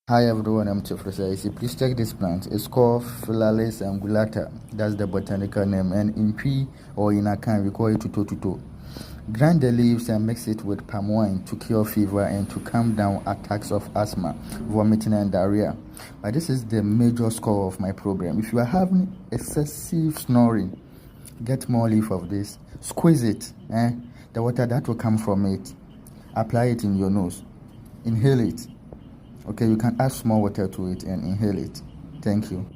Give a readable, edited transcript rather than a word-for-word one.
Hi everyone, I'm Professor Isi. Please check this plant. It's called Phyllis angulata. That's the botanical name. And in P or in Akan, we call it tuto. Grind the leaves and mix it with palm wine to cure fever and to calm down attacks of asthma, vomiting, and diarrhea. But this is the major score of my program. If you are having excessive snoring, get more leaf of this. Squeeze it. The water that will come from it. Apply it in your nose. Inhale it. Okay, you can add small water to it and inhale it. Thank you.